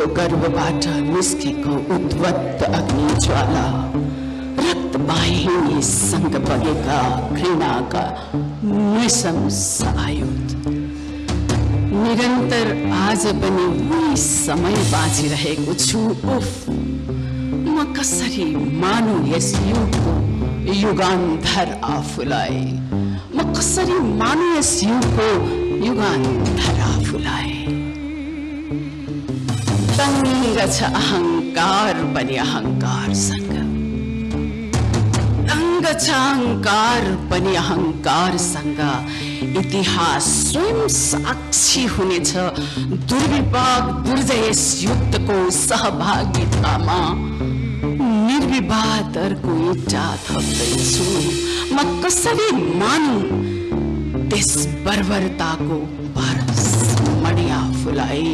उनको गर्भबाट निस्केको उद्वत्त अग्नि ज्वाला, रक्तवाहिनीसँग बगेका घृणाका नृशंस आयुध, निरन्तर आज पनि उही समय बाँचिरहेको छु। उफ, म कसरी मानु यस युगको युगान्तर आफूलाई, म कसरी मानु यस युगको युगान्तर आफूलाई। दङ्ग छ अहङ्कार पनि अहङ्कारसँग, दङ्ग छ अहङ्कार पनि अहङ्कारसँग। इतिहास स्वयं साक्षी हुनेछ दुर्विपाक दुर्जय यस युद्धको सहभागितामा। निर्विवाद अर्को इँटा थप्दैछु, म कसरी मानु त्यस बर्बरताको पारसमणि आफूलाई,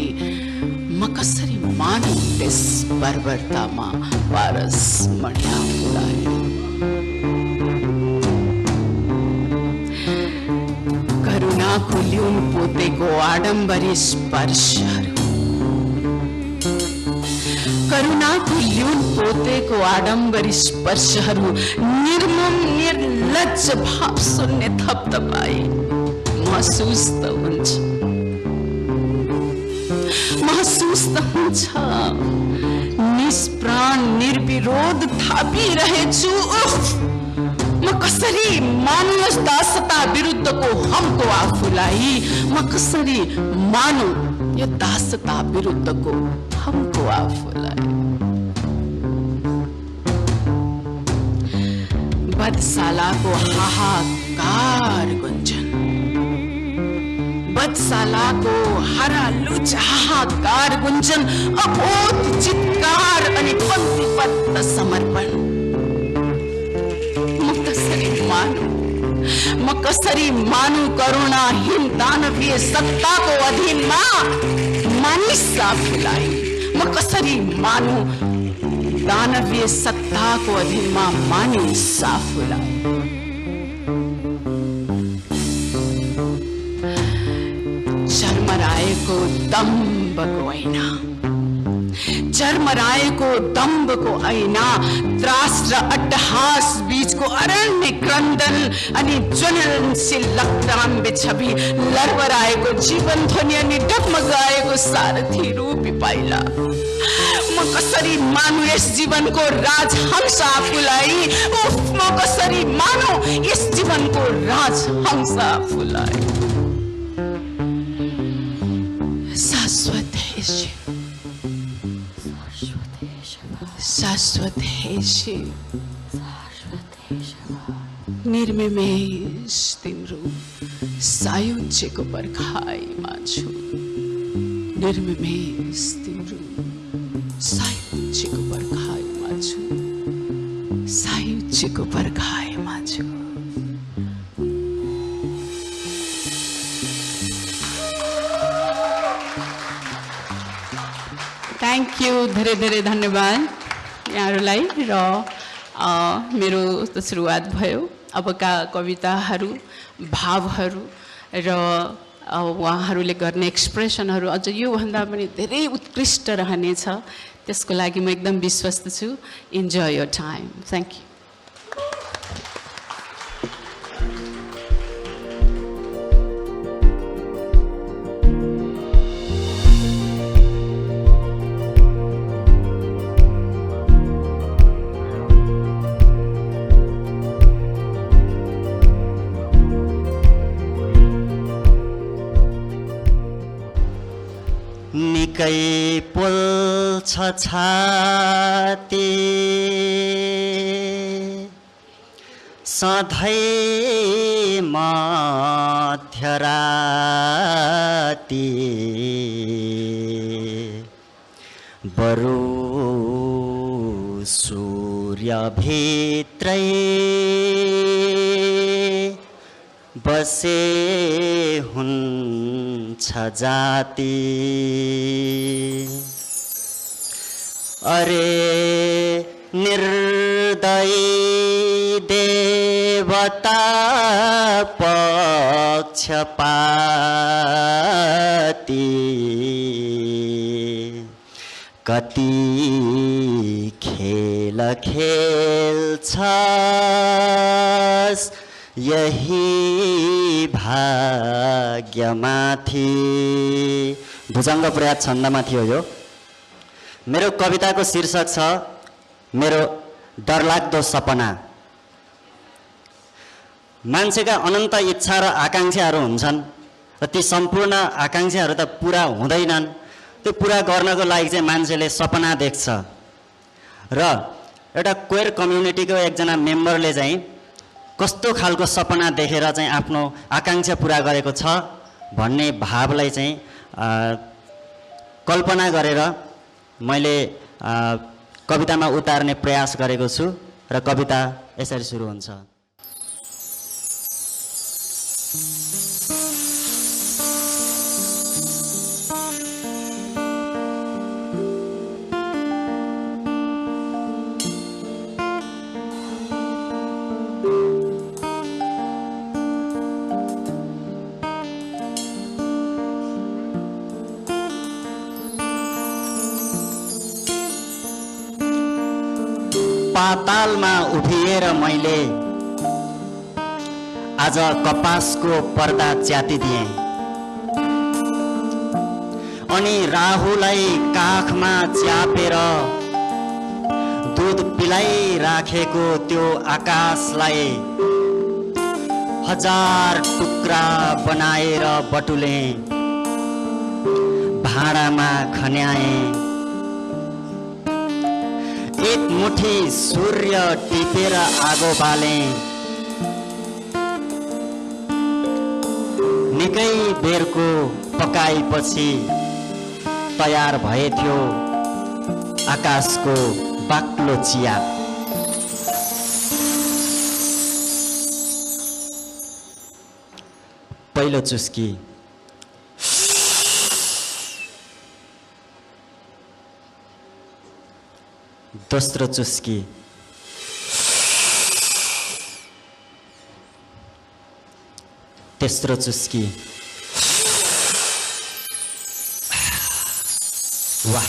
म कसरी मानु त्यस बर्बरतामा पारसमणि आफूलाई। करुणाको ल्यून पोतेको आडम्बरी स्पर्शहरू, करुणाको ल्यून पोतेको आडम्बरी स्पर्शहरू, निर्मम निर्लज्ज भाव शून्य थपथपाई महसुस त हुन्छ, महसुस त हुन्छ। निष्प्राण निर्विरोध थापिरहेछु। उफ, म कसरी मानु यस दासता विरुद्धको हमको आफूलाई, म कसरी मानु यो दासता विरुद्धको हमको आफूलाई। बधशालाको हाहाकार गुन्जन, बधशालाको हरालुच हाहाकार गुन्जन, अबोध चित्कार अनि पङ्क्तिबद्ध समर्पण। म कसरी मानु, म कसरी मानु करुणाहीन दानवीय सत्ताको अधीनमा मानिस आफूलाई, म कसरी मानु दानवीय सत्ताको अधीनमा मानिस आफूलाई। चर्मराएको दम्बको ऐना, चर्मराएको दम्बको ऐना, त्रास र अट्टहास बीचको अरण्य क्रन्दन अनि ज्वलनशील लक्राम्बे छवि, लरबराएको जीवन ध्वनि अनि डगमगाएको सारथी रूपी पाइला। म कसरी मानु यस जीवनको राजहंस आफूलाई। उफ, म कसरी मानु यस जीवनको राजहंस आफूलाई। शाश्वत है शिव, शाश्वत है शिव, निर्ममेश तिम्रो सायुज्यको पर्खाइमा छु, निर्ममेश तिम्रो सायुज्यको पर्खाइमा छु, सायुज्यको पर्खाइमा छु। थ्याङ्क यू, धेरै धेरै धन्यवाद यहाँहरूलाई। र मेरो त सुरुवात भयो, अबका कविताहरू, भावहरू र उहाँहरूले गर्ने एक्सप्रेसनहरू अझ योभन्दा पनि धेरै उत्कृष्ट रहनेछ। त्यसको लागि म एकदम विश्वस्त छु। Enjoy your time. Thank you. निकै पोल्छ छाती सधैँ मध्यराती, बरु सूर्यभित्रै बसे हुन्छ जाति। अरे निर्दयी देवता पक्षपाती, कति खेल खेल्छस् यही भाग्यमाथि। भुजङ्ग प्रयास छन्दमा थियो यो। मेरो कविताको शीर्षक छ मेरो डरलाग्दो सपना। मान्छेका अनन्त इच्छा र आकाङ्क्षाहरू हुन्छन् र ती सम्पूर्ण आकाङ्क्षाहरू त पुरा हुँदैनन्। त्यो पुरा गर्नको लागि चाहिँ मान्छेले सपना देख्छ र एउटा क्वेयर कम्युनिटीको एकजना मेम्बरले चाहिँ कस्तो खालको सपना देखेर चाहिँ आफ्नो आकाङ्क्षा पुरा गरेको छ भन्ने भावलाई चाहिँ कल्पना गरेर मैले कवितामा उतार्ने प्रयास गरेको छु र कविता यसरी सुरु हुन्छ। पातालमा उभिएर मैले आज कपासको पर्दा च्यातिदिएँ अनि राहुलाई काखमा च्यापेर दुध पिलाइराखेको त्यो आकाशलाई 1000 टुक्रा बनाएर बटुले भाँडामा खन्याएँ। एक मुठी सूर्य टिपेर आगो बाले निकै बेरको पकाएपछि तयार भएथ्यो आकाशको बाक्लो चिया। पहिलो चुस्की, दोस्रो चुस्की, तेस्रो चुस्की। वाह,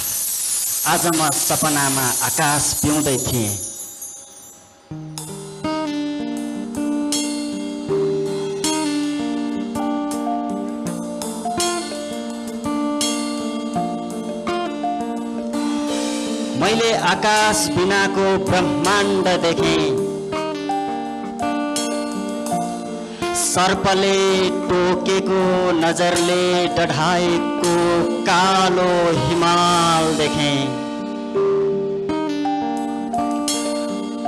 आज म सपनामा आकाश पिउँदै थिएँ। मैले आकाश बिनाको ब्रह्माण्ड देखेँ। सर्पले टोकेको नजरले डढाएको कालो हिमाल देखेँ।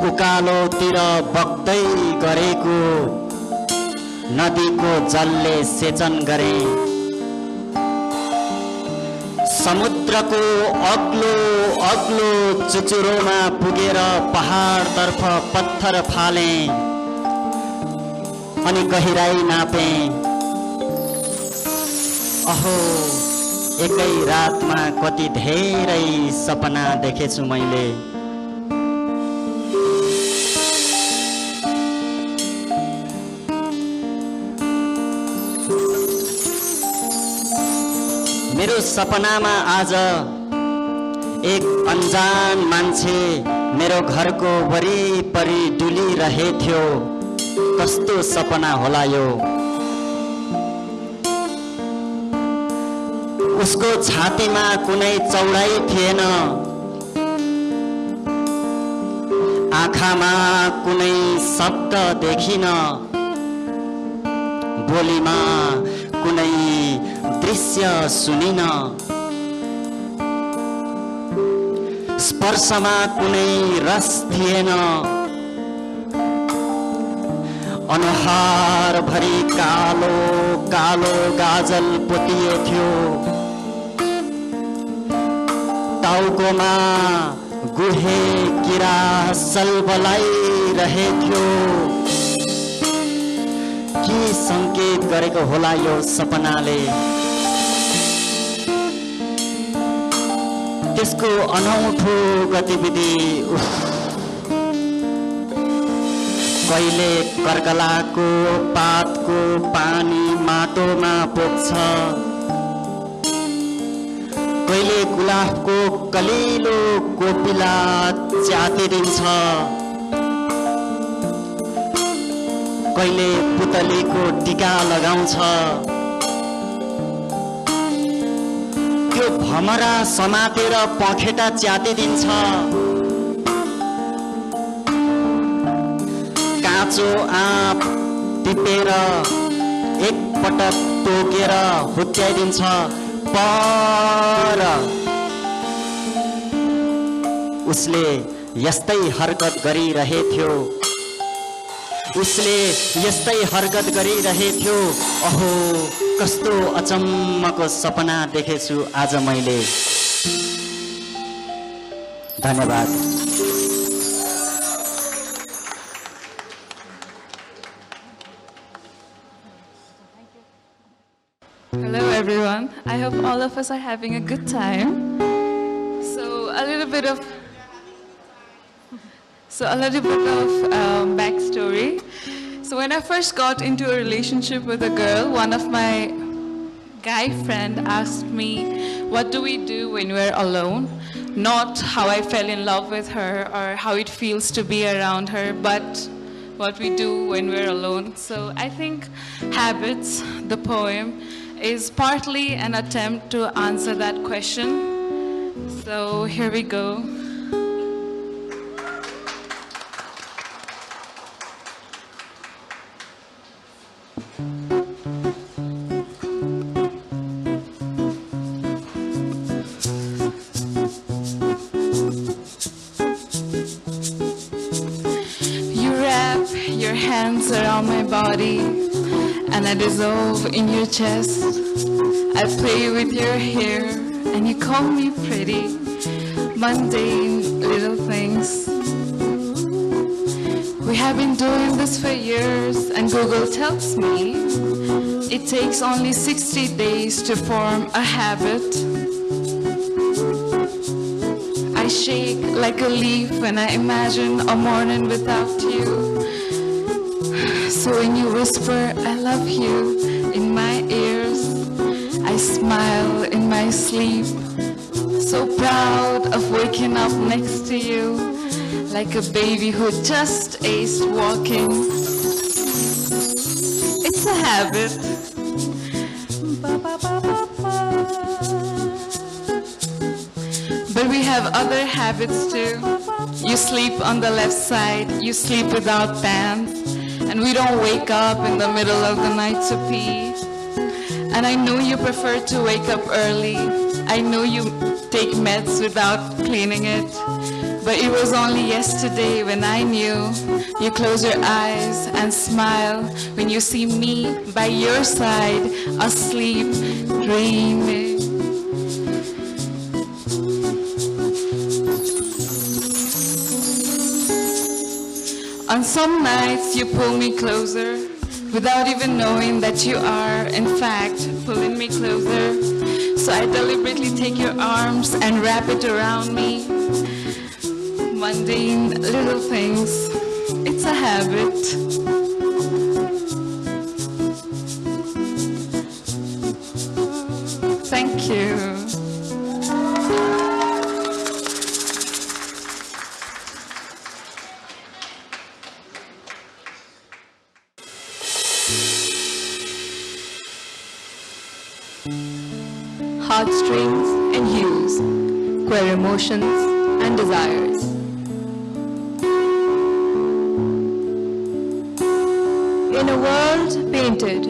उकालोतिर बग्दै गरेको नदीको जलले सेचन गरेँ। समुद्रको अग्लो अग्लो चुचुरोमा पुगेर पहाडतर्फ पत्थर फालेँ अनि गहिराई नापेँ। अहो, एकै रातमा कति धेरै सपना देखेछु मैले। मेरो सपनामा आज एक अनजान मान्छे मेरो घरको वरिपरि डुलिरहेथ्यो। कस्तो सपना होला यो। उसको छातीमा कुनै चौडाइ थिएन, आँखामा कुनै शब्द देखिन, बोलीमा कुनै दृश्य सुनिन, स्पर्शमा कुनै रस थिएन। अनुहार भरि कालो कालो गाजल पोतिएथ्यो। टाउकोमा गुहे किरा सलबलाइरहेथ्यो। के संकेत गरेको होला यो सपनाले। त्यसको अनौठो गतिविधि कहिले कर्कलाको पातको पानी माटोमा पोख्छ, कहिले गुलाबको कलिलो कोपिला च्यातिदिन्छ, कहिले पुतलीको टीका लगाउँछ, त्यो भमरा समातेर पखेटा च्यातिदिन्छ, काँचो आँप टिपेर एकपटक टोकेर हुत्याइदिन्छ, पर उसले यस्तै हरकत गरिरहेथ्यो, उसले यस्तै हरकत गरिरहेथ्यो। अहो कस्तो अचम्मको सपना देखेछु आज मैले। धन्यवाद। Hello everyone. I hope all of us are having a good time. So a little bit of backstory. So when I first got into a relationship with a girl, one of my guy friend asked me, what do we do when we're alone? Not how I fell in love with her or how it feels to be around her, but what we do when we're alone. So I think Habits, the poem, is partly an attempt to answer that question. So here we go. You wrap your hands around my body and I dissolve in your chest. I play with your hair and you call me pretty. Mundane little things. We have been doing this for years and Google tells me it takes only 60 days to form a habit. I shake like a leaf when I imagine a morning without you. So when you whisper, I love you, in my ears, I smile in my sleep. So proud of waking up next to you, like a baby who just aced walking. It's a habit. But we have other habits too. You sleep on the left side, you sleep without pants. And we don't wake up in the middle of the night to pee. And I know you prefer to wake up early. I know you take meds without cleaning it. But it was only yesterday when I knew you close your eyes and smile when you see me by your side, asleep, dreaming. On some nights you pull me closer without even knowing that you are, in fact, pulling me closer. So I deliberately take your arms and wrap it around me. Mundane little things, it's a habit. Thank you. Heartstrings and hues, queer emotions and desires. In a world painted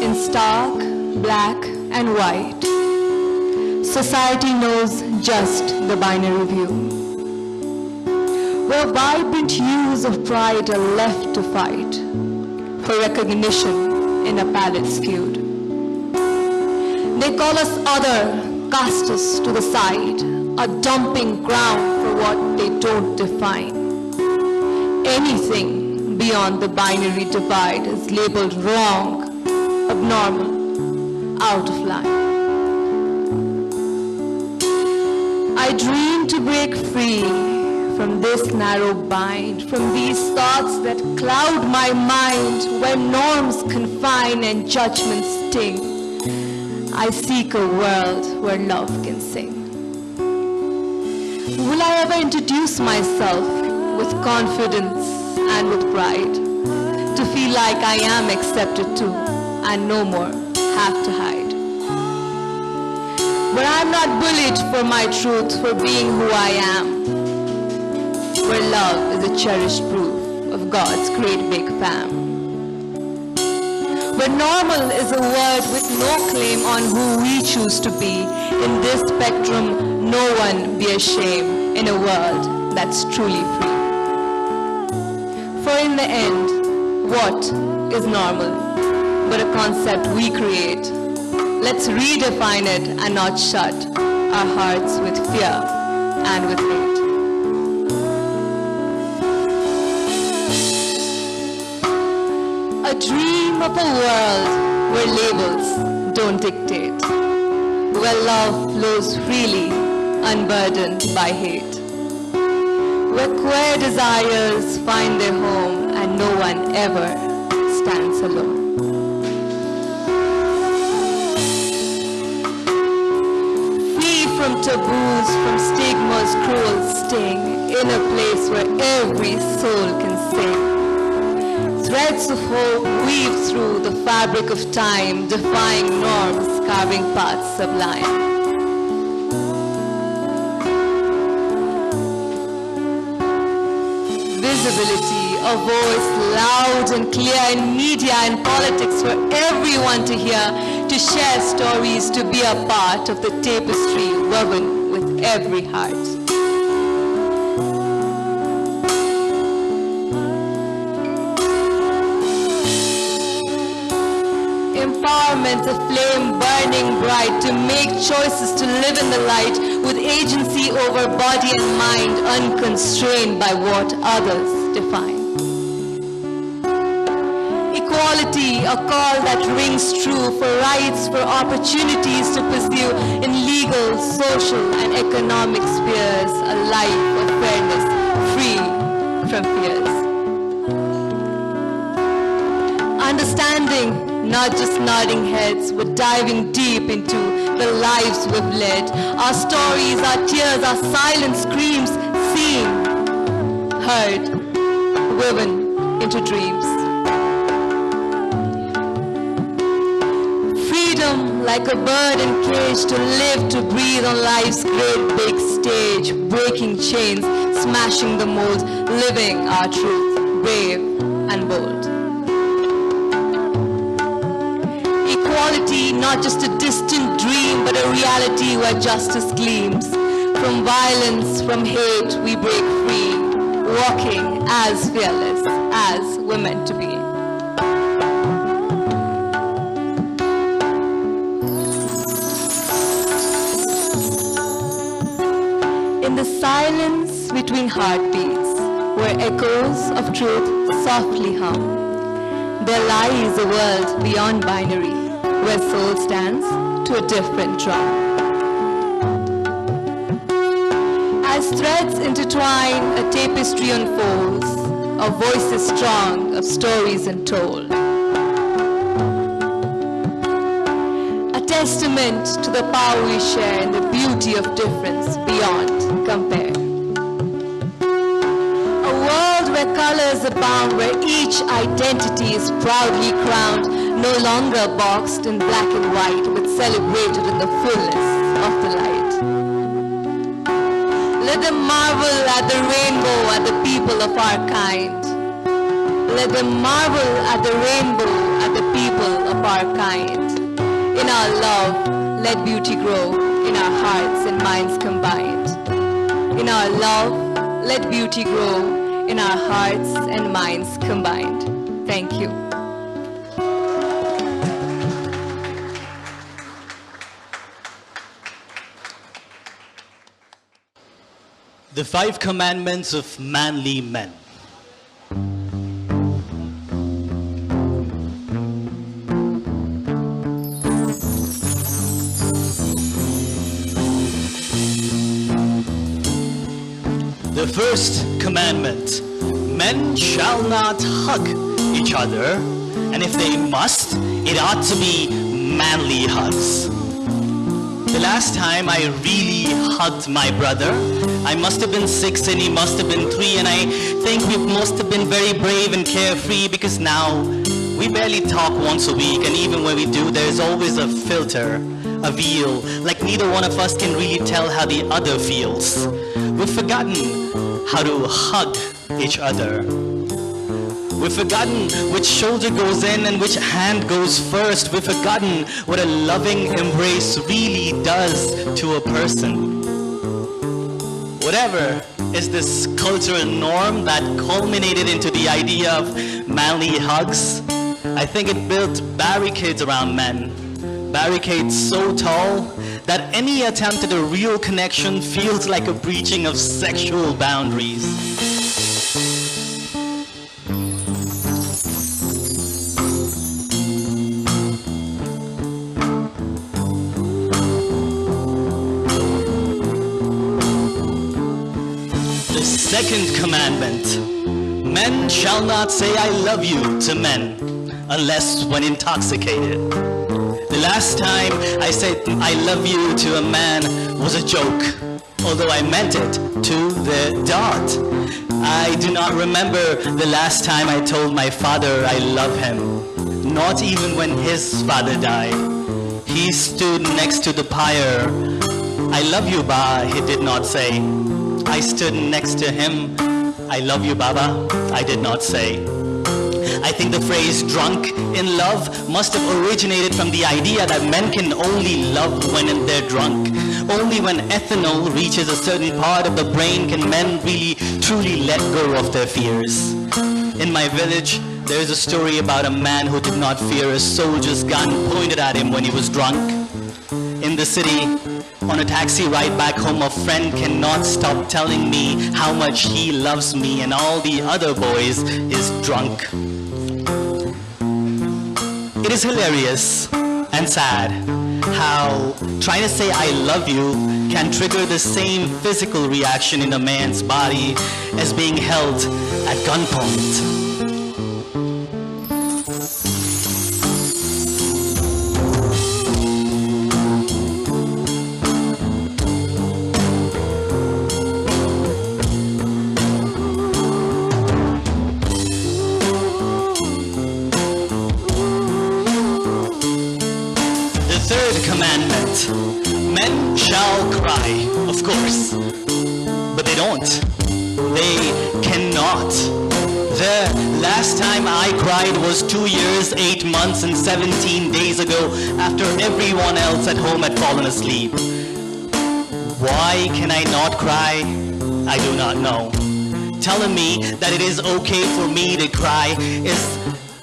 in stark black and white, society knows just the binary view, where vibrant hues of pride are left to fight for recognition in a palette skewed. They call us other, cast us to the side, a dumping ground for what they don't define. Anything beyond the binary divide is labeled wrong, abnormal, out of line. I dream to break free from this narrow bind, from these thoughts that cloud my mind, where norms confine and judgments sting. I seek a world where love can sing. Will I ever introduce myself with confidence and with pride, to feel like I am accepted too and no more have to hide? Where I'm not bullied for my truth, for being who I am, where love is a cherished proof of God's great big fam. Where normal is a word with no claim on who we choose to be. In this spectrum, no one be ashamed in a world that's truly free. For in the end, what is normal but a concept we create? Let's redefine it and not shut our hearts with fear and with hate. A dream of a world where labels don't dictate, where love flows freely, unburdened by hate, where queer desires find their home and no one ever stands alone. Free from taboos, from stigma's cruel sting, in a place where every soul can sing. Threads of hope weave through the fabric of time, defying norms, carving paths sublime. Visibility, a voice loud and clear in media and politics for everyone to hear, to share stories, to be a part of the tapestry woven with every heart. Empowerment, a flame burning bright, to make choices to live in the light with agency over body and mind, unconstrained by what others define. Equality, a call that rings true for rights, for opportunities to pursue in legal, social and economic spheres, a life of fairness, free from fears. Understanding, not just nodding heads, but diving deep into the lives we've led. Our stories, our tears, our silent screams, seen, heard, woven into dreams. Freedom, like a bird in cage, to live, to breathe on life's great big stage, breaking chains, smashing the mold, living our truth, brave and bold. Equality, not just a distant dream, but a reality where justice gleams. From violence, from hate, we break free, walking as fearless as we're meant to be. In the silence between heartbeats, where echoes of truth softly hum, there lies a world beyond binary, where soul stands to a different drum. As threads intertwine, a tapestry unfolds, of voices strong, of stories untold. A testament to the power we share and the beauty of difference beyond compare. A world where colors abound, where each identity is proudly crowned, no longer boxed in black and white, but celebrated in the fullness of the light. Let them marvel at the rainbow, at the people of our kind. Let them marvel at the rainbow, at the people of our kind. In our love, let beauty grow, in our hearts and minds combined. In our love, let beauty grow, in our hearts and minds combined. Thank you. The 5 commandments of manly men. The first commandment, men shall not hug each other, and if they must, it ought to be manly hugs. The last time I really hugged my brother, I must have been 6 and he must have been 3, and I think we must have been very brave and carefree, because now we barely talk once a week, and even when we do, there's always a filter, a veil, like neither one of us can really tell how the other feels. We've forgotten how to hug each other. We've forgotten which shoulder goes in and which hand goes first. We've forgotten what a loving embrace really does to a person. Whatever is this cultural norm that culminated into the idea of manly hugs, I think it built barricades around men. Barricades so tall that any attempt at a real connection feels like a breaching of sexual boundaries. The second commandment: men shall not say I love you to men unless when intoxicated. The last time I said I love you to a man was a joke, although I meant it to the dot. I do not remember the last time I told my father I love him, not even when his father died. He stood next to the pyre. I love you, Ba, he did not say. I stood next to him. I love you, Baba, I did not say. I think the phrase drunk in love must have originated from the idea that men can only love when they're drunk. Only when ethanol reaches a certain part of the brain can men really truly let go of their fears. In my village, there is a story about a man who did not fear a soldier's gun pointed at him when he was drunk. In the city, on a taxi ride back home, a friend cannot stop telling me how much he loves me and all the other boys is drunk. It is hilarious and sad how trying to say I love you can trigger the same physical reaction in a man's body as being held at gunpoint. Third commandment: men shall cry, of course, but they don't. They cannot. The last time I cried was 2 years, 8 months, and 17 days ago, after everyone else at home had fallen asleep. Why can I not cry? I do not know. Telling me that it is okay for me to cry is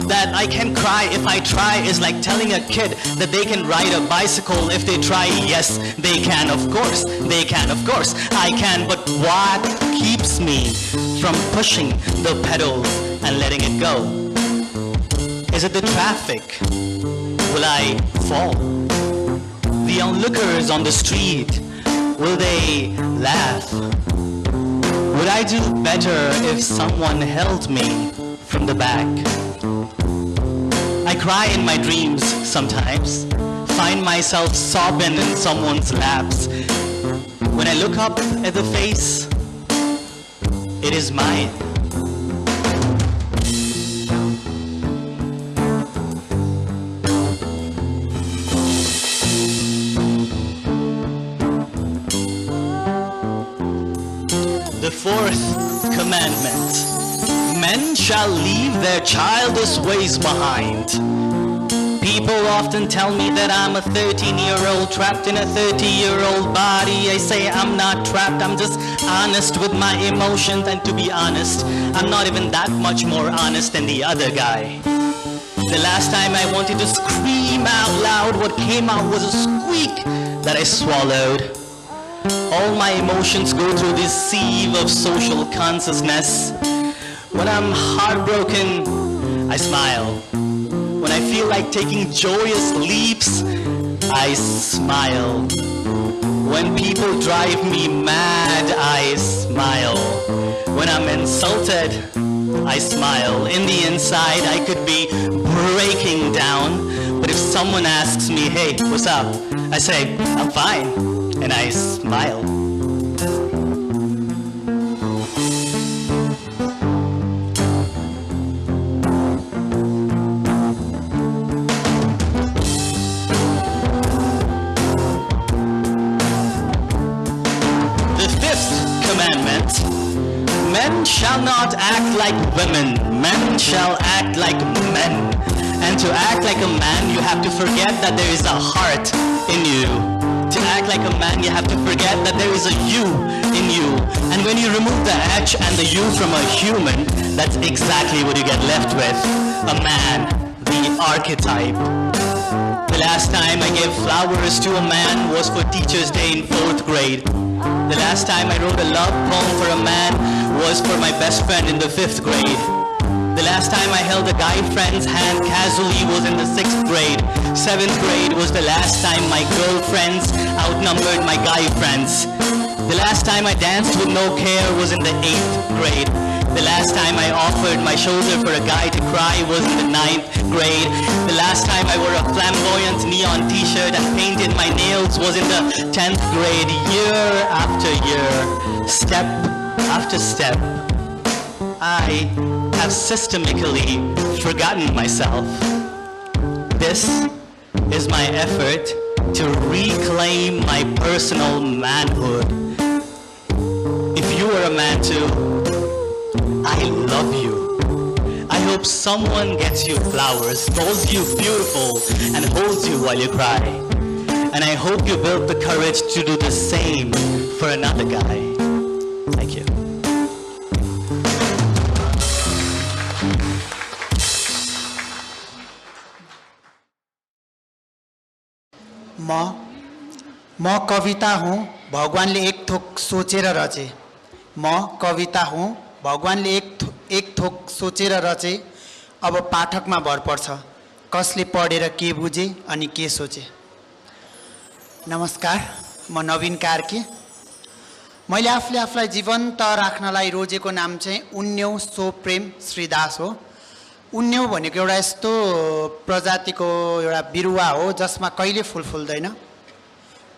that I can cry if I try is like telling a kid that they can ride a bicycle if they try. Yes, they can, of course. They can, of course. I can, but what keeps me from pushing the pedals and letting it go? Is it the traffic? Will I fall? The onlookers on the street, will they laugh? Would I do better if someone held me from the back? I cry in my dreams sometimes, find myself sobbing in someone's laps. When I look up at the face, it is mine. The fourth commandment: men shall leave their childish ways behind. People often tell me that I'm a 13-year-old trapped in a 30-year-old body. I say I'm not trapped, I'm just honest with my emotions. And to be honest, I'm not even that much more honest than the other guy. The last time I wanted to scream out loud, what came out was a squeak that I swallowed. All my emotions go through this sieve of social consciousness. When I'm heartbroken, I smile. When I feel like taking joyous leaps, I smile. When people drive me mad, I smile. When I'm insulted, I smile. In the inside, I could be breaking down, but if someone asks me, hey, what's up? I say, I'm fine, and I smile. The fifth commandment: men shall not act like women, men shall act like men. And to act like a man, you have to forget that there is a heart in you. To act like a man, you have to forget that there is a you in you. And when you remove the H and the you from a human, that's exactly what you get left with. A man, the archetype. The last time I gave flowers to a man was for Teacher's Day in 4th grade. The last time I wrote a love poem for a man was for my best friend in the 5th grade. The last time I held a guy friend's hand casually was in the 6th grade. 7th grade was the last time my girlfriends outnumbered my guy friends. The last time I danced with no care was in the 8th grade. The last time I offered my shoulder for a guy to cry was in the 9th grade. The last time I wore a flamboyant neon t-shirt and painted my nails was in the 10th grade. Year after year, step after step, I have systemically forgotten myself. This is my effort to reclaim my personal manhood. If you are a man too, I love you. I hope someone gets you flowers, calls you beautiful, and holds you while you cry. And I hope you build the courage to do the same for another guy. Thank you. म कविता हूँ भगवानले एक थोक सोचेर रचे। म कविता हूँ भगवानले एक थोक सोचेर रचे। अब पाठकमा भर पर्छ कसले पढेर के बुझे अनि के सोचे। नमस्कार, म नवीन कार्की। मैले आफूलाई जीवन्त राख्नलाई रोजेको नाम चाहिँ उन्यौ सो प्रेम श्रीदास हो। उन्यौ भनेको एउटा यस्तो प्रजातिको एउटा बिरुवा हो जसमा कहिले फुल फुल्दैन।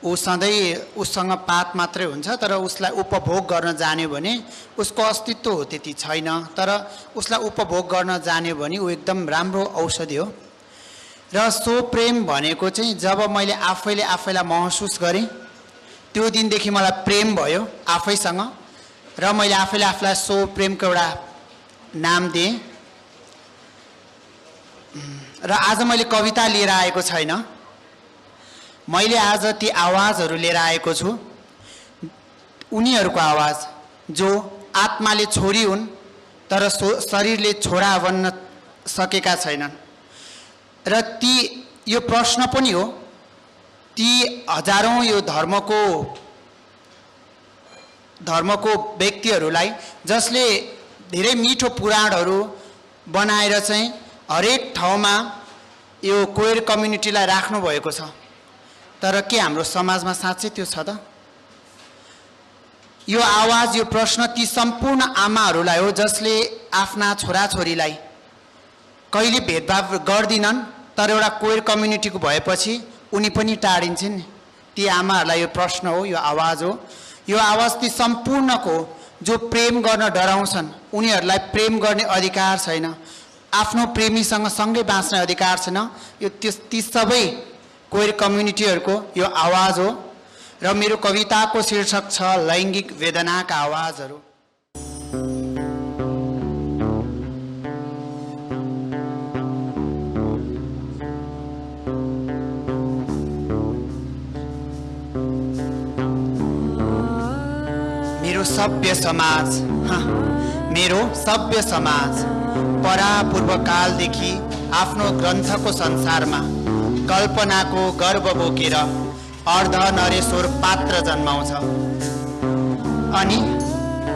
ऊ सधैँ उसँग पात मात्रै हुन्छ, तर उसलाई उपभोग गर्न जान्यो भने उसको अस्तित्व हो त्यति छैन, तर उसलाई उपभोग गर्न जान्यो भने ऊ एकदम राम्रो औषधि हो। र सो प्रेम भनेको चाहिँ जब मैले आफैलाई महसुस गरेँ त्यो दिनदेखि मलाई प्रेम भयो आफैसँग, र मैले आफूलाई सो प्रेमको एउटा नाम दिएँ। र आज मैले कविता लिएर आएको छैन, मैले आज ती आवाजहरू लिएर आएको छु, उनीहरूको आवाज जो आत्माले छोरी हुन् तर शरीरले छोरा बन्न सकेका छैनन्। र ती यो प्रश्न पनि हो ती हजारौं यो धर्मको व्यक्तिहरूलाई जसले धेरै मिठो पुराणहरू बनाएर चाहिँ हरेक ठाउँमा यो क्वेयर कम्युनिटीलाई राख्नु भएको छ, तर के हाम्रो समाजमा साँच्चै त्यो छ त? यो आवाज यो प्रश्न ती सम्पूर्ण आमाहरूलाई हो जसले आफ्ना छोराछोरीलाई कहिले भेदभाव गर्दिनन्, तर एउटा क्वेयर कम्युनिटीको भएपछि उनी पनि टाढिन्छन्। ती आमाहरूलाई यो प्रश्न हो, यो आवाज हो। यो आवाज ती सम्पूर्णको जो प्रेम गर्न डराउँछन्, उनीहरूलाई प्रेम गर्ने अधिकार छैन, आफ्नो प्रेमीसँग सँगै बाँच्ने अधिकार छैन। यो ती सबै क्वेयर कम्युनिटीहरूको यो आवाज हो। र मेरो कविताको शीर्षक छ लैङ्गिक वेदनाका आवाजहरू। मेरो सभ्य समाज परापूर्वकालदेखि आफ्नो ग्रन्थको संसारमा कल्पनाको गर्व बोकेर अर्ध नरेश्वर पात्र जन्माउँछ।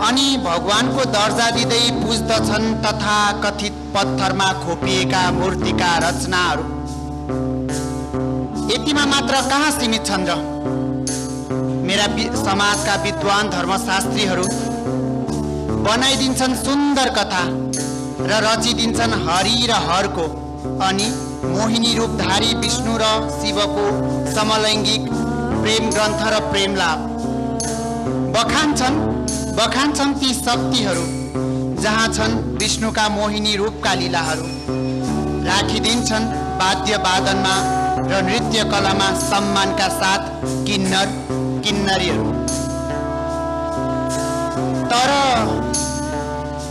अनि भगवानको दर्जा दिँदै पुज्दछन् तथा कथित पत्थरमा खोपिएका मूर्तिका रचनाहरू। यतिमा मात्र कहाँ सीमित छन् र? मेरा समाजका विद्वान धर्मशास्त्रीहरू बनाइदिन्छन् सुन्दर कथा र रचिदिन्छन् हरि र हरको अनि मोहिनी रूपधारी विष्णु र शिवको समलैङ्गिक प्रेम ग्रन्थ र प्रेम लाभ बखान्छन् ती शक्तिहरू जहाँ छन् विष्णुका मोहिनी रूपका लीलाहरू राखिदिन्छन् वाद्य वादनमा र नृत्य कलामा सम्मानका साथ किन्नर किन्नरीहरू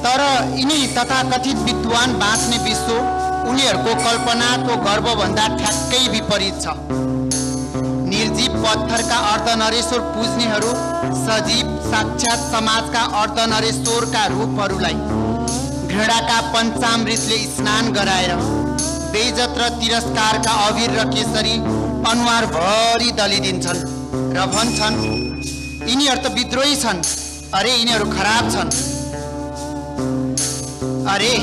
तर यिनी तथाकथित विद्वान बाँच्ने विश्व उनीहरूको कल्पनाको गर्वभन्दा ठ्याक्कै विपरीत छ। निर्जीव पत्थरका अर्धनरेश्वर पुज्नेहरू सजीव साक्षात समाजका अर्धनरेश्वरका रूपहरूलाई घृणाका पञ्चामृतले स्नान गराएर बेइज्जत र तिरस्कारका अबिर र केसरी अनुहारभरि दलिदिन्छन् र भन्छन् यिनीहरू त विद्रोही छन्, अरे यिनीहरू खराब छन्, अरे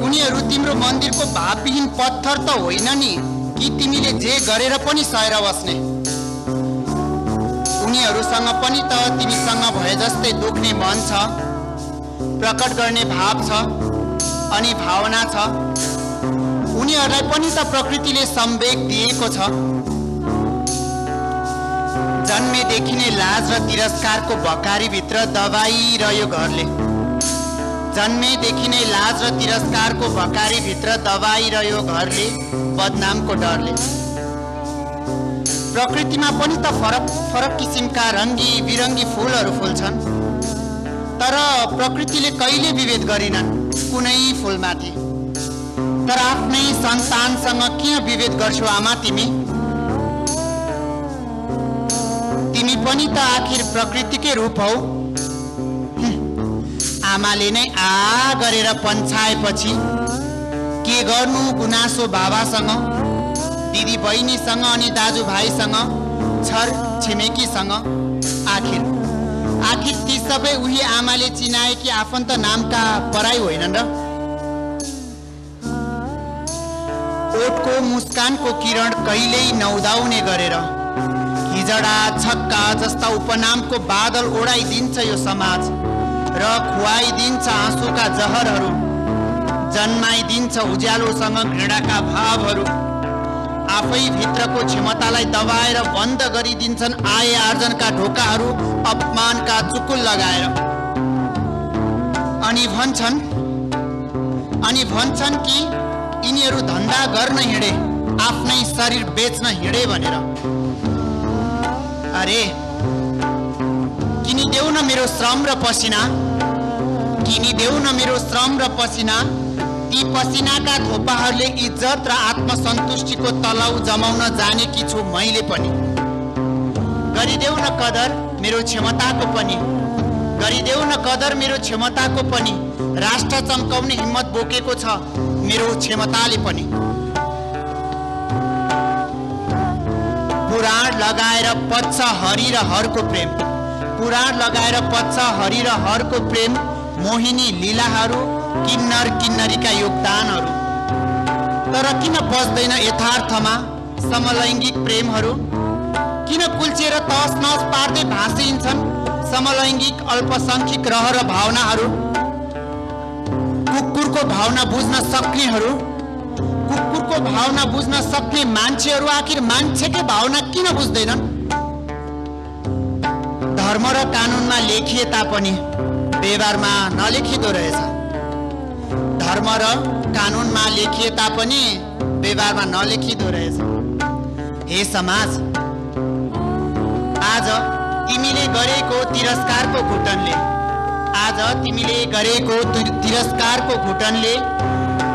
उनीहरू तिम्रो मन्दिरको भावविहीन पत्थर त होइन नि कि तिमीले जे गरेर पनि सहेर बस्ने। उनीहरूसँग पनि त तिमीसँग भए जस्तै दुख्ने मन छ, प्रकट गर्ने भाव छ अनि भावना छ। उनीहरूलाई पनि त प्रकृतिले संवेग दिएको छ। जन्मेदेखि नै लाज र तिरस्कारको भकारीभित्र दबाइरह्यो घरले। जन्मेदेखि नै लाज र तिरस्कारको भकारीभित्र दबाइरह्यो घरले बदनामको डरले। प्रकृतिमा पनि त फरक किसिमका रङ्गी बिरङ्गी फुलहरू फुल्छन्, तर प्रकृतिले कहिले विभेद गरिनन् कुनै फुलमाथि। तर आफ्नै सन्तानसँग किन विभेद गर्छौ आमा तिमी? तिमी पनि त आखिर प्रकृतिकै रूप हौ। आमाले नै आ गरेर पन्छाएपछि के गर्नु गुनासो बाबासँग, दिदी बहिनीसँग अनि दाजुभाइसँग, छर छिमेकीसँग। आखिर ती सबै उही आमाले चिनाएकी आफन्त नामका पराई होइनन् र? ओठको मुस्कानको किरण कहिल्यै नउदाउने गरेर हिजडा छक्का जस्ता उपनामको बादल ओढाइदिन्छ यो समाज र खुवाइदिन्छ आँसुका जहरहरू, जन्माइदिन्छ उज्यालोसँग घृणाका भावहरू। आफै भित्रको क्षमतालाई दबाएर बन्द गरिदिन्छन् आय आर्जनका ढोकाहरू अपमानका चुकुल लगाएर। अनि भन्छन् कि यिनीहरू धन्दा गर्न हिँडे, आफ्नै शरीर बेच्न हिँडे भनेर। अरे किनिदेऊ न मेरो श्रम र पसिना, किनिदेऊ न मेरो श्रम र पसिना। ती पसिनाका थोपाहरूले इज्जत र आत्मसन्तुष्टिको तलाउ जमाउन जानेकी छु मैले पनि। गरिदेऊ न कदर मेरो क्षमताको पनि, गरिदेऊ न कदर मेरो क्षमताको पनि। राष्ट्र चम्काउने हिम्मत बोकेको छ मेरो क्षमताले पनि। पुराण लगाएर पच्छ हरि र हरको प्रेम, पुराण लगाएर पच्छ हरि र हरको प्रेम। मोहिनी लीलाहरू, किन्नर किन्नरीका योगदानहरू। तर किन बस्दैन यथार्थमा समलैङ्गिक प्रेमहरू? किन कुल्चिएर तहस नहस पार्दै भाँसिन्छन् समलैङ्गिक अल्पसङ्ख्यक रहर भावनाहरू? कुकुरको भावना बुझ्न सक्नेहरू, कुकुरको भावना बुझ्न सक्ने मान्छेहरू आखिर मान्छेकै भावना किन बुझ्दैनन्? धर्म र कानुनमा लेखिए तापनि व्यवहारमा नलेखिदो रहेछ। धर्म र कानुनमा लेखिए तापनि व्यवहारमा नलेखिदो रहेछ। हे समाज, आज तिमीले गरेको तिरस्कारको घुटनले, आज तिमीले गरेको तिरस्कारको घुटनले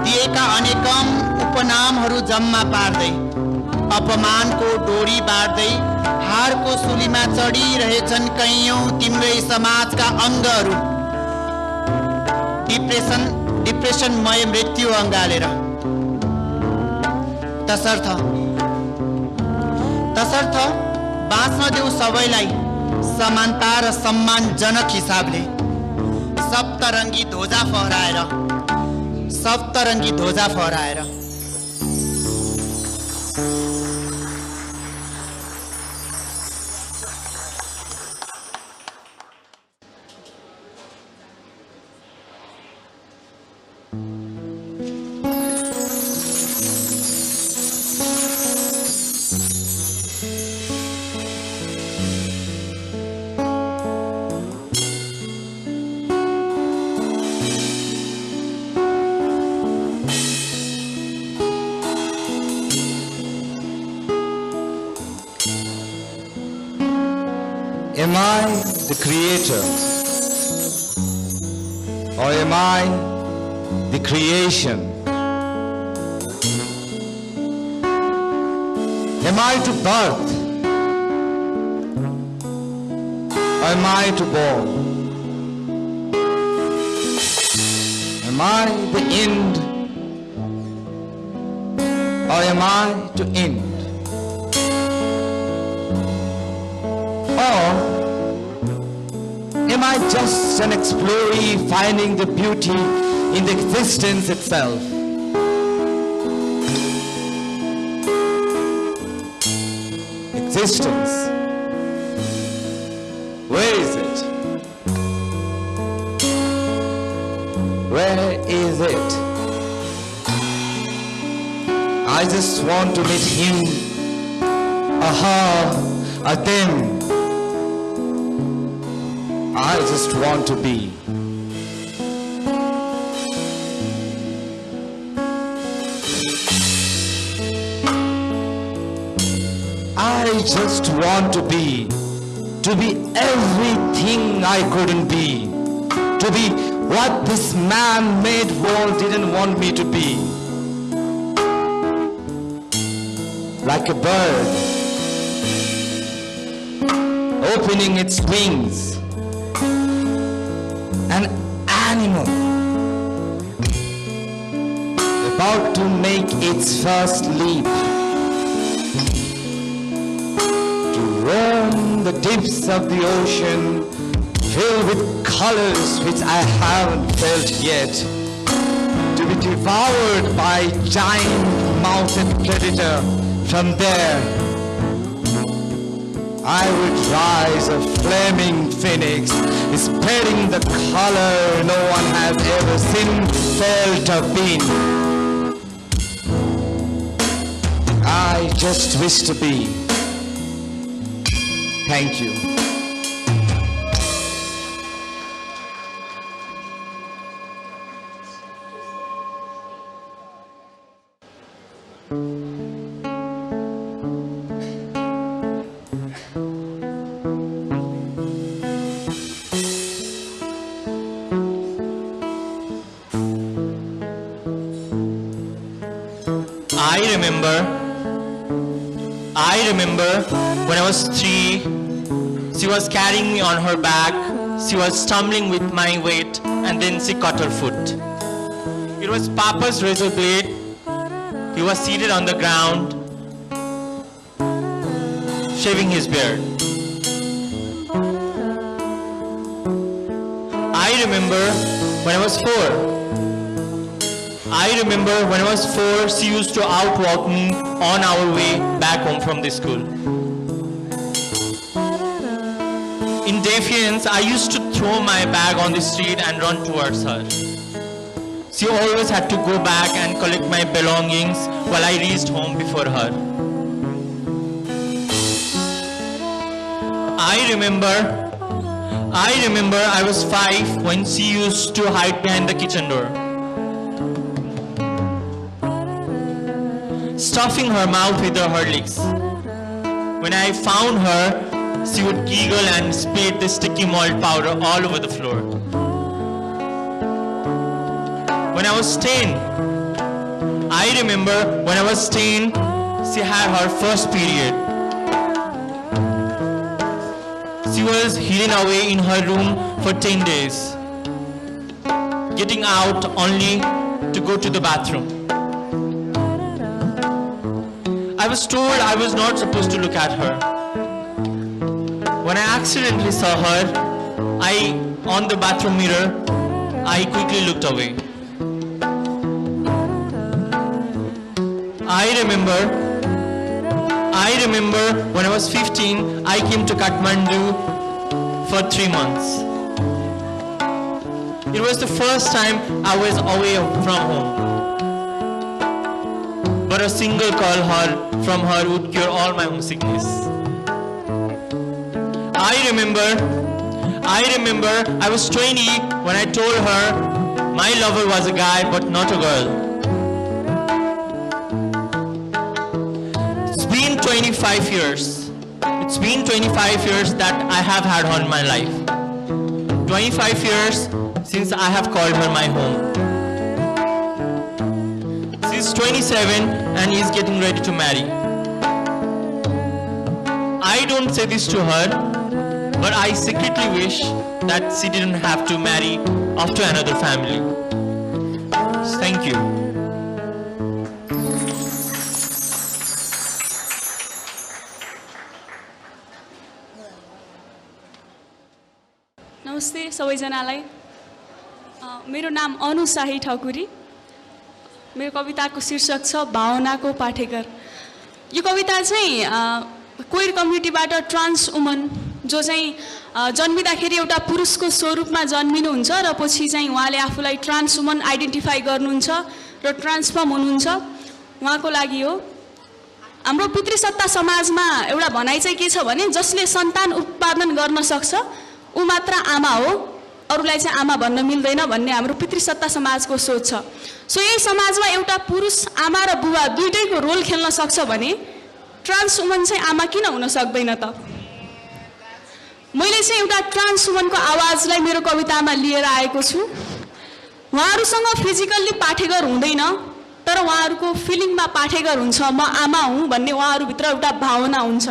दिएका अनेकौं उपनामहरू जम्मा पार्दै, अपमानको डोरी बाँड्दै हारको सुलीमा चढिरहेछन् कैयौं तिम्रै समाजका अङ्गहरू। डिप्रेसनमय मृत्यु अँगालेर। तसर्थ बाँच्न देऊ सबैलाई समानता र सम्मानजनक हिसाबले। सप्तरङ्गी ध्वजा फहराएर, सप्तरङ्गी ध्वजा फहराएर। Am I the creator? Or am I the creation? Am I to birth? Or am I to born? Am I the end? Or am I to end? Or am I just an explorer finding the beauty in the existence itself? Existence. Where is it? Where is it? I just want to meet him, or her, or them. I just want to be. I just want to be everything I couldn't be, to be what this man-made world didn't want me to be. Like a bird, opening its wings, an animal about to make its first leap, to roam the depths of the ocean filled with colors which I haven't felt yet, to be devoured by giant-mouthed predator. From there, I would rise a flaming phoenix, spreading the color no one has ever seen, felt, or been. I just wish to be. Thank you. I remember when I was 3, she was carrying me on her back, she was stumbling with my weight, and then she cut her foot. It was Papa's razor blade. He was seated on the ground, shaving his beard. I remember when I was 4. I remember when I was 4, she used to outwalk me on our way back home from the school. In defiance, I used to throw my bag on the street and run towards her. She always had to go back and collect my belongings while I reached home before her. I remember I was 5 when she used to hide behind the kitchen door, stuffing her mouth with her Horlicks. When I found her, she would giggle and spit the sticky malt powder all over the floor. When I was 10, I remember when I was 10, she had her first period. She was hidden away in her room for 10 days, getting out only to go to the bathroom. I was told I was not supposed to look at her. When I accidentally saw her, on the bathroom mirror, I quickly looked away. I remember when I was 15, I came to Kathmandu for 3 months. It was the first time I was away from home. But a single call from her would cure all my homesickness. I remember I was 20 when I told her my lover was a guy but not a girl. It's been 25 years. It's been 25 years that I have had her in my life. 25 years since I have called her my home. She's 27 and is getting ready to marry. I don't say this to her, but I secretly wish that she didn't have to marry off to another family. Thank you. नमस्ते सबैजनालाई मेरो नाम अनु शाही ठकुरी मेरो कविताको शीर्षक छ भावनाको पाठेघर यो कविता चाहिँ queer कम्युनिटीबाट trans woman जो चाहिँ जन्मिँदाखेरि एउटा पुरुषको स्वरूपमा जन्मिनुहुन्छ र पछि चाहिँ उहाँले आफूलाई ट्रान्स वुमन आइडेन्टिफाई गर्नुहुन्छ र ट्रान्सफर्म हुनुहुन्छ उहाँको लागि हो हाम्रो पितृसत्ता समाजमा एउटा भनाइ चाहिँ के छ भने जसले सन्तान उत्पादन गर्न सक्छ ऊ मात्र आमा हो अरूलाई चाहिँ आमा भन्न मिल्दैन भन्ने हाम्रो पितृसत्ता समाजको सोच छ सो यही समाजमा एउटा पुरुष आमा र बुवा दुईटैको रोल खेल्न सक्छ भने ट्रान्स वुमन चाहिँ आमा किन हुन सक्दैन त मैले चाहिँ एउटा ट्रान्स वुमनको आवाजलाई मेरो कवितामा लिएर आएको छु उहाँहरूसँग फिजिकल्ली पाठेघर हुँदैन तर उहाँहरूको फिलिङमा पाठेघर हुन्छ म आमा हुँ भन्ने उहाँहरूभित्र एउटा भावना हुन्छ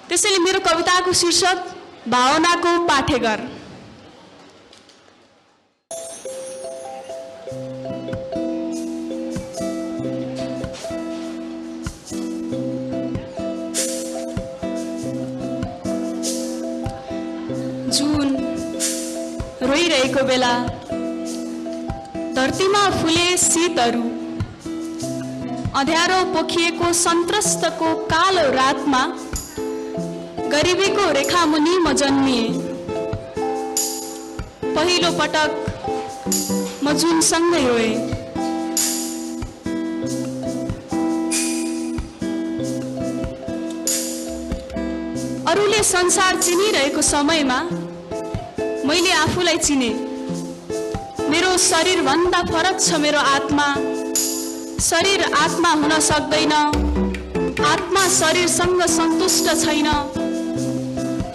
त्यसैले मेरो कविताको शीर्षक भावनाको पाठेघर जुन रोइरहेको बेला धरतीमा फुले शीतहरू अँध्यारो पोखिएको सन्त्रस्तको कालो रातमा गरिबीको रेखामुनि म जन्मिए पहिलो पटक म जुनसँगै रोए अरूले संसार चिनिरहेको समयमा मैले आफूलाई चिने मेरो शरीरभन्दा फरक छ मेरो आत्मा शरीर आत्मा हुन सक्दैन आत्मा शरीरसँग सन्तुष्ट छैन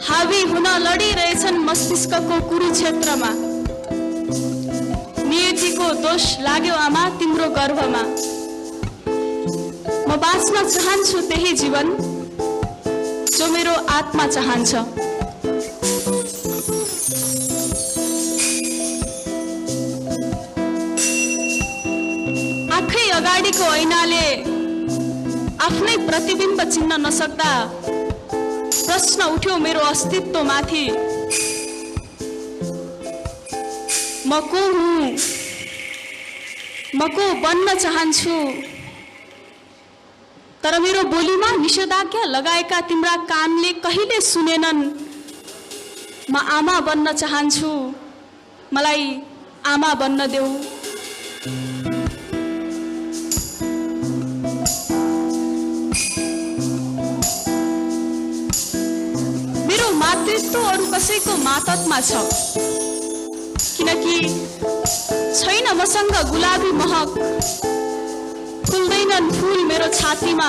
हावी हुन लडिरहेछन् मस्तिष्कको कुरुक्षेत्रमा नियतिको दोष लाग्यो आमा तिम्रो गर्भमा म बाँच्न चाहन्छु त्यही जीवन जो मेरो आत्मा चाहन्छ आँखै अगाडिको ऐनाले आफ्नै प्रतिबिम्ब चिन्न नसक्दा प्रश्न उठ्यो मेरो अस्तित्वमाथि म को हुँ म को बन्न चाहन्छु तर मेरो बोलीमा निषेधाज्ञा लगाएका तिम्रा कानले कहिले सुनेनन् म आमा बन्न चाहन्छु मलाई आमा बन्न देऊ मेरो मातृत्व अरू कसैको मातहतमा छ किनकि छैन मसँग गुलाबी महक फुल्दैनन् फूल मेरो छातीमा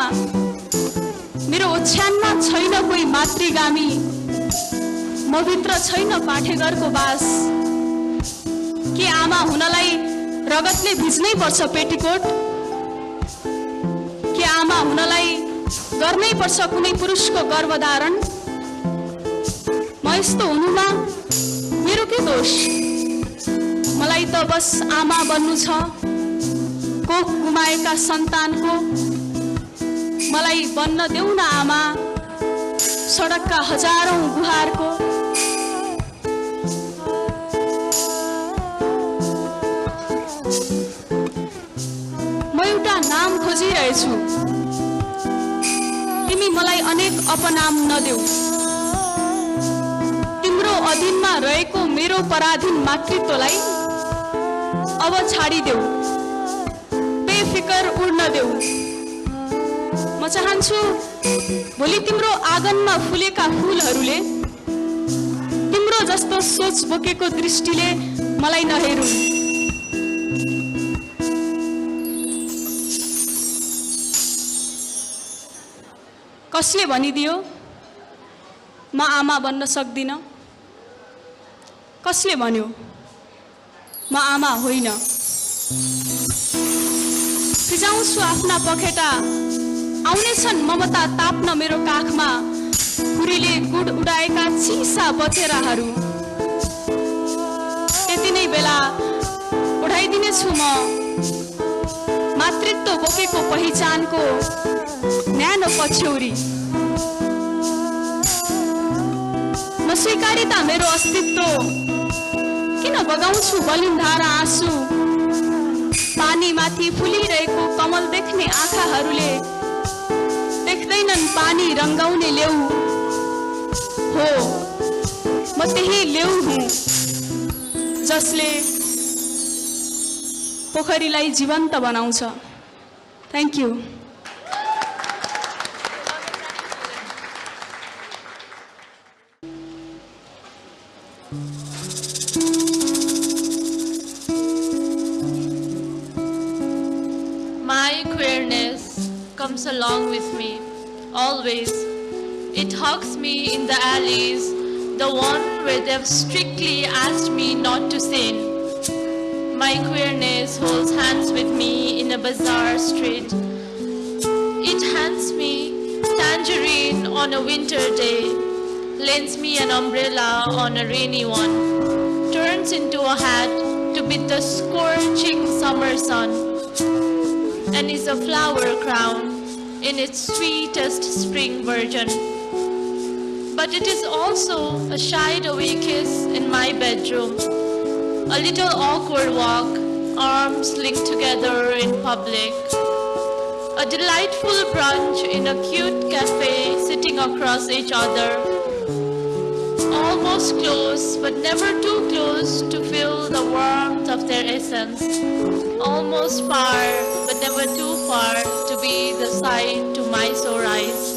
मेरो ओछ्यानमा छैन कोही मातृगामी म भित्र छैन पाठेघरको बास के आमा हुनलाई रगतले भिज्नै पर्छ पेटीकोट के आमा हुनलाई गर्नै पर्छ कुनै पुरुषको गर्भधारण म यस्तो हुनुमा मेरो के दोष मलाई त बस आमा बन्नु छ कोख गुमाएका सन्तानको मलाई बन्न देऊ न आमा सडकका हजारौं गुहारको म एउटा नाम खोजिरहेछु तिमी मलाई अनेक अपनाम नदेऊ तिम्रो अधीनमा रहेको मेरो पराधीन मातृत्वलाई अब छाडिदेऊ बेफिकर उड्न देऊ म चाहन्छु भोलि तिम्रो आँगनमा फुलेका फूलहरूले तिम्रो जस्तो सोच बोकेको दृष्टिले मलाई नहेरू कसले भनिदियो म आमा बन्न सक्दिनँ? कसले भन्यो म आमा होइन? फिजाउँछु आफ्ना पखेटा, आउनेछन् ममता ताप्न मेरो काखमा, कुरीले गुड उडाएका चिसा बचेराहरू। त्यति नै बेला उडाइदिनेछु म मातृत्व बोकेको पहिचानको न्यानो पछ्यौरी। नस्वीकारिता मेरो अस्तित्व, किन बगाउँछु बलिन्धारा आँसु? पानी माथि फुलिरहेको कमल देख्ने आँखाहरूले देख्दैनन् पानी रङ्गाउने लेउ हो। म त्यही लेउ हुँ जसले पोखरीलाई जीवन्त बनाउँछ। Thank you. My queerness comes along with me, always. It hugs me in the alleys, the one where they've strictly asked me not to sin. My queerness holds hands with me in a bazaar street. It hands me tangerine on a winter day, lends me an umbrella on a rainy one, turns into a hat to beat the scorching summer sun, and is a flower crown in its sweetest spring version. But it is also a shied away kiss in my bedroom, a little awkward walk, arms linked together in public, a delightful brunch in a cute cafe sitting across each other, almost close but never too close to feel the warmth of their essence, almost far but never too far to be the sight to my sore eyes.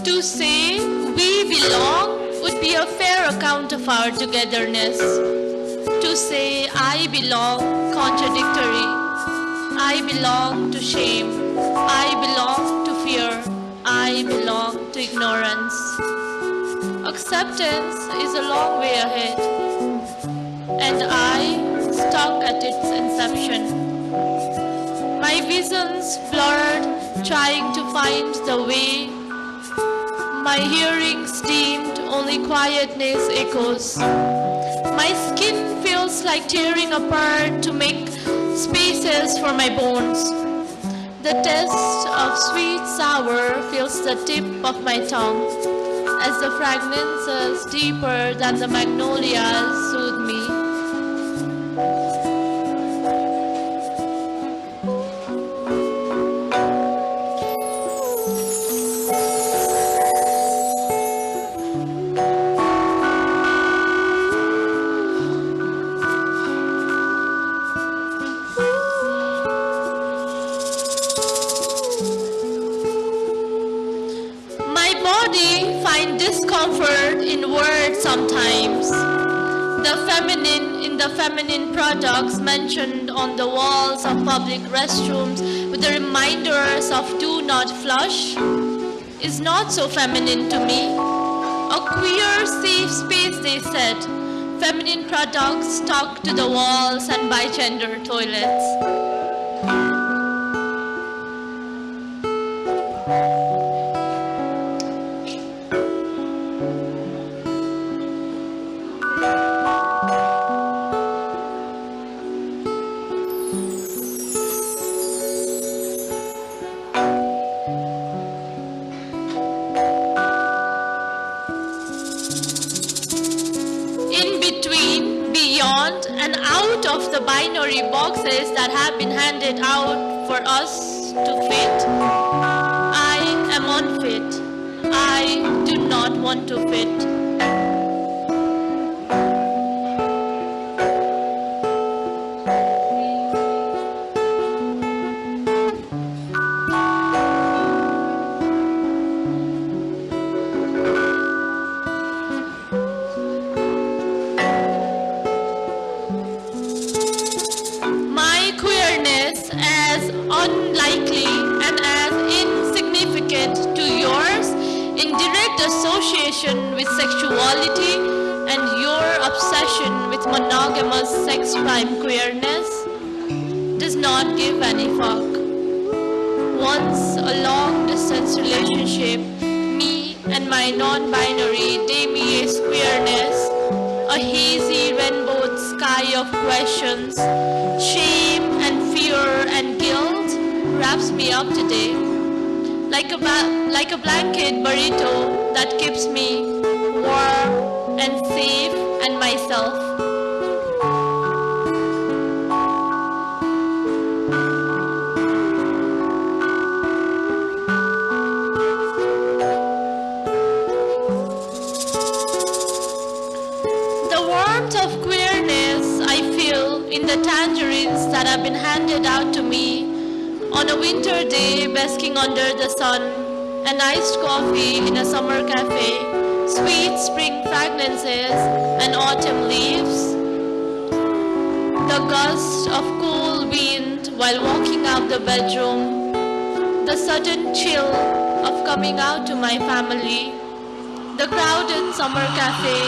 To say we belong would be a fair account of our togetherness. To say I belong, contradictory. I belong to shame. I belong to fear. I belong to ignorance. Acceptance is a long way ahead, and I stuck at its inception. My visions blurred, trying to find the way. My hearings deemed only quietness echoes. My skin feels like tearing apart to make spaces for my bones. The taste of sweet sour feels the tip of my tongue as the fragrances deeper than the magnolias soothe me. Discomfort in words sometimes. The feminine in the feminine products mentioned on the walls of public restrooms with the reminders of do not flush is not so feminine to me. A queer safe space, they said. Feminine products stuck to the walls and by gender toilets. And out of the binary boxes that have been handed out for us to fit, I am unfit. I do not want to fit. unlikely and as insignificant to yours in direct association with sexuality and your obsession with monogamous sex crime queerness does not give any fuck. Once a long-distance relationship, me and my non-binary demi-ace queerness, a hazy rainbowed sky of questions, shame and fear and guilt wraps me up today, like a blanket burrito that keeps me warm and safe and myself. Of queerness I feel in the tangerines that have been handed out to me on a winter day basking under the sun, an iced coffee in a summer cafe, sweet spring fragrances and autumn leaves, the gust of cool wind while walking out the bedroom, the sudden chill of coming out to my family, the crowded summer cafe,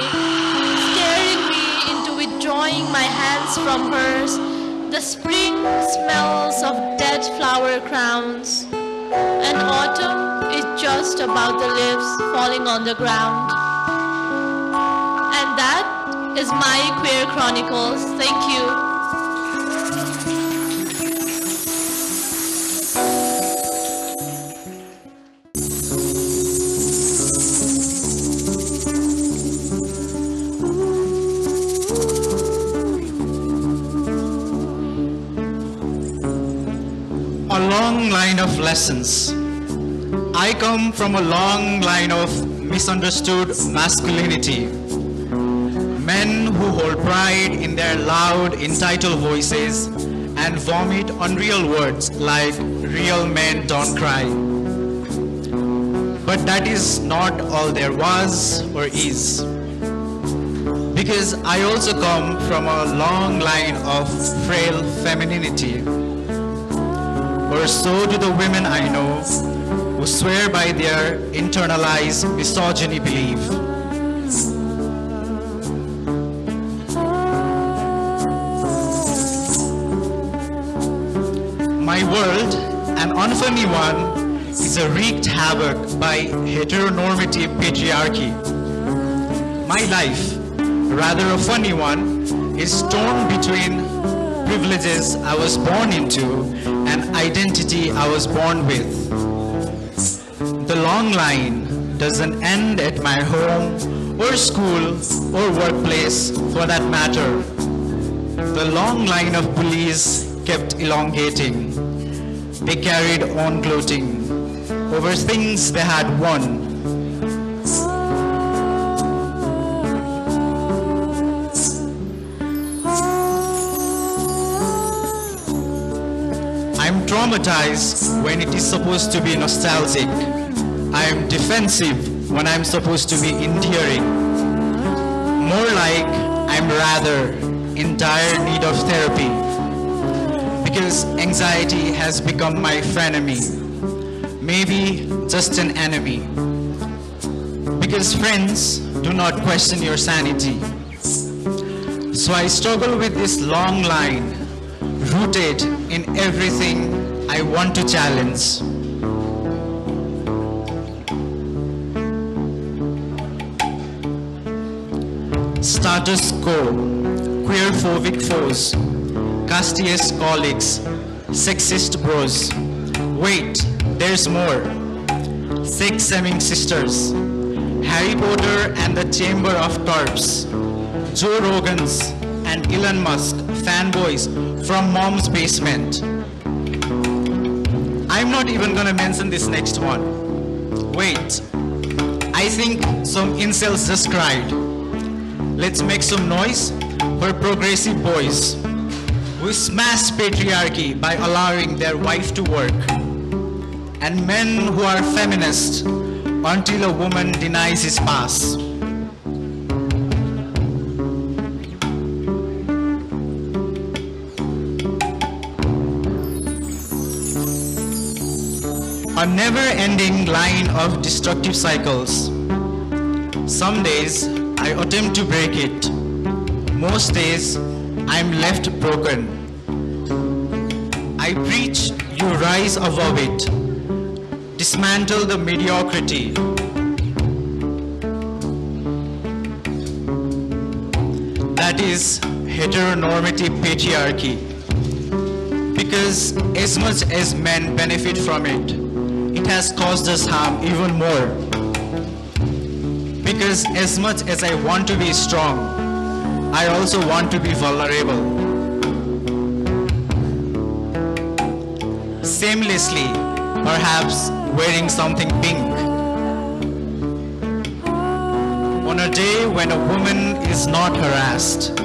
staring me into withdrawing my hands from hers, the spring smells of dead flower crowns, and autumn is just about the leaves falling on the ground. And that is my Queer Chronicles. Thank you. A long line of lessons. I come from a long line of misunderstood masculinity. Men who hold pride in their loud, entitled voices and vomit unreal words like real men don't cry. But that is not all there was or is. Because I also come from a long line of frail femininity. Or so do the women I know who swear by their internalized misogyny belief. My world, an unfunny one, is a wreaked havoc by heteronormative patriarchy. My life, rather a funny one, is torn between privileges I was born into and identity I was born with. The long line doesn't end at my home or school or workplace for that matter. The long line of bullies kept elongating. They carried on gloating over things they had won. I'm traumatized when it is supposed to be nostalgic. I am defensive when I'm supposed to be endearing. More like I'm rather in dire need of therapy because anxiety has become my frenemy. Maybe just an enemy. Because friends do not question your sanity. So I struggle with this long line rooted in everything I want to challenge. Status quo, queer-phobic foes, castiest colleagues, sexist bros. Wait, there's more. Sex-shaming sisters, Harry Potter and the Chamber of Corpse, Joe Rogans and Elon Musk fanboys from mom's basement. I'm not even gonna mention this next one. Wait, I think some incels just cried. Let's make some noise for progressive boys who smash patriarchy by allowing their wife to work, and men who are feminists until a woman denies his pass. a never-ending line of destructive cycles. Some days I attempt to break it. Most days I'm left broken. I preach you rise above it. Dismantle the mediocrity. That is heteronormative patriarchy. Because as much as men benefit from it, it has caused us harm even more. Because as much as I want to be strong, I also want to be vulnerable. Shamelessly, perhaps wearing something pink. On a day when a woman is not harassed,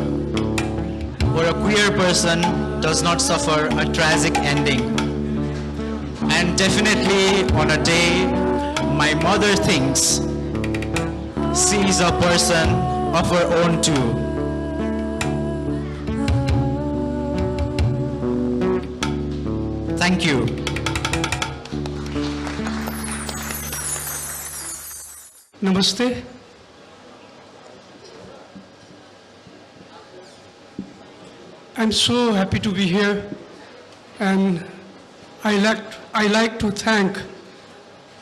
or a queer person does not suffer a tragic ending. And definitely on a day my mother thinks she is a person of her own too. Thank you. Namaste. I'm so happy to be here, and I like to thank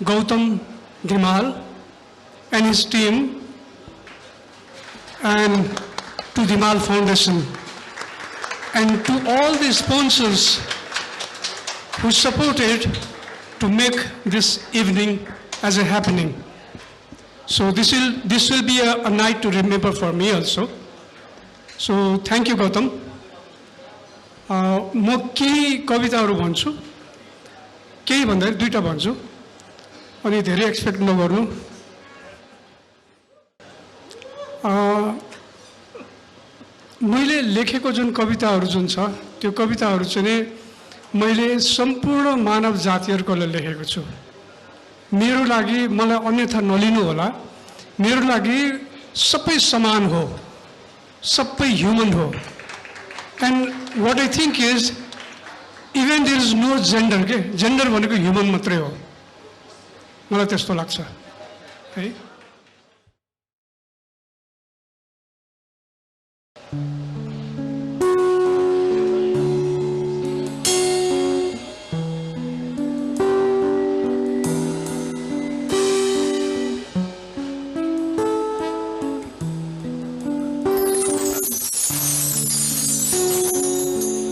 Gautam Dhimal and his team, and to Dhimal Foundation, and to all the sponsors who supported to make this evening as a happening. So this will be a night to remember for me also. So thank you, Gautam. म केही कविताहरू भन्छु, केही भन्दा दुईटा भन्छु, अनि धेरै एक्सपेक्ट नगर्नु। मैले लेखेको जुन कविताहरू जुन छ, त्यो कविताहरू चाहिँ मैले सम्पूर्ण मानव जातिहरूको लागि लेखेको छु। मेरो लागि, मलाई अन्यथा नलिनु होला, मेरो लागि सबै समान हो, सबै ह्युमन हो। And what I think is, even there is no gender, के gender भनेको human मात्रै हो, मलाई त्यस्तो लाग्छ है।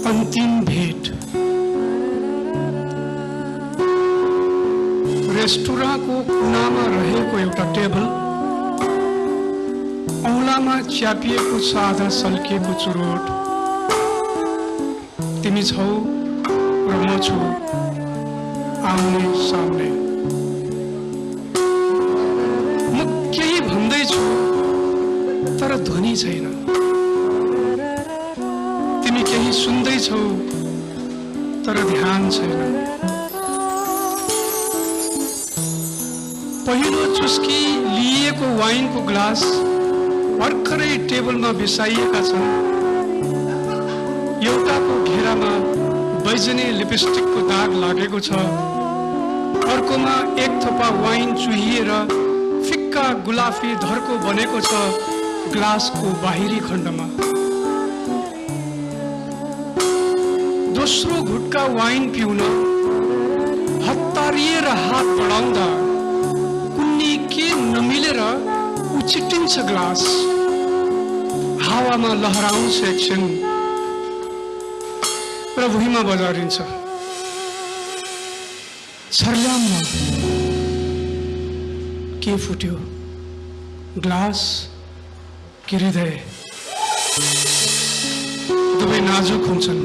अन्तिम भेट। रेस्टुराँको कुनामा रहेको एउटा टेबल, औँलामा च्यापिएको छ आधा सल्किएको चुरोट। तिमी छौ र म छु आउने सामने। म केही भन्दैछु तर ध्वनि छैन। तिमी केही सुन्दैछौ तर ध्यान छैन। पहिलो चुस्की लिएको वाइनको ग्लास भर्खरै टेबलमा बिसाइएका छन्। एउटाको घेरामा बैजनी लिपस्टिकको दाग लागेको छ, अर्कोमा एक थोपा वाइन चुहिएर फिक्का गुलाफी धर्को बनेको छ ग्लासको बाहिरी खण्डमा। दोस्रो घुटका वाइन पिउन हतारिएर हात बढाउँदा कुन्नी के नमिलेर उछिटिन्छ ग्लास। हावामा लहराउँछ एकछिन र भुइँमा बजारिन्छ। छर्ल्याममा के फुट्यो, ग्लास कि हृदय? दुवै नाजुक हुन्छन्।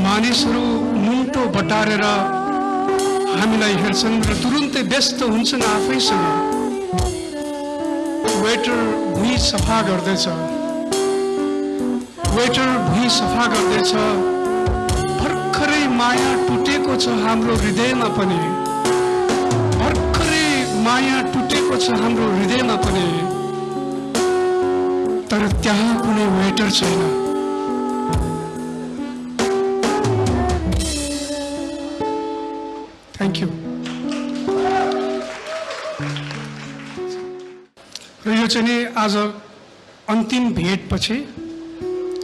मानिसहरू मुन्टो बटारेर हामीलाई हेर्छन् र तुरुन्तै व्यस्त हुन्छन् आफैसँग। वेटर भुइँ सफा गर्दैछ, वेटर भुइँ सफा गर्दैछ। भर्खरै माया टुटेको छ हाम्रो हृदयमा पनि, भर्खरै माया टुटेको छ हाम्रो हृदयमा पनि। तर त्यहाँ कुनै वेटर छैन, र यो चाहिँ नि आज अन्तिम भेटपछि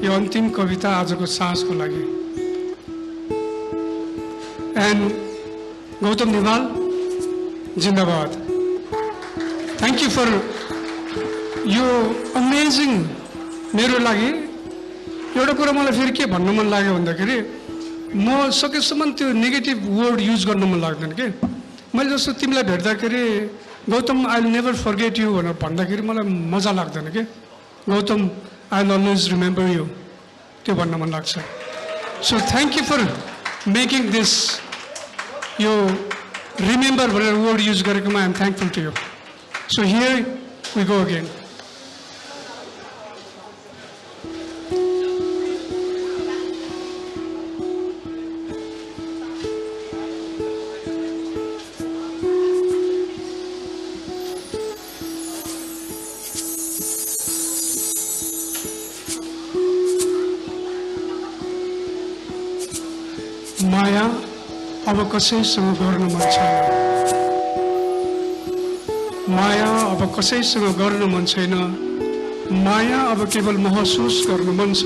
यो अन्तिम कविता आजको साँझको लागि। End Gautam निवाल Zindabad. Thank you for yo amazing. मेरो लागि एउटा कुरा मलाई फेरि के भन्नु मन लाग्यो भन्दाखेरि म सकेसम्म त्यो नेगेटिभ वर्ड युज गर्नु मन लाग्दैन के। मैले जस्तो तिमीलाई भेट्दाखेरि Gautam I will never forget you भनेर भन्दाखेरि मलाई मजा लाग्दैन के। Gautam I will always remember you त्यो भन्न मन लाग्छ। So thank you for making this यो रिमेम्बर भनेर वर्ड युज गरेकोमा I am thankful to you. So here we go again. माया अब कसैसँग गर्न मन छैन। माया अब कसैसँग गर्न मन छैन। माया अब केवल महसुस गर्न मन छ।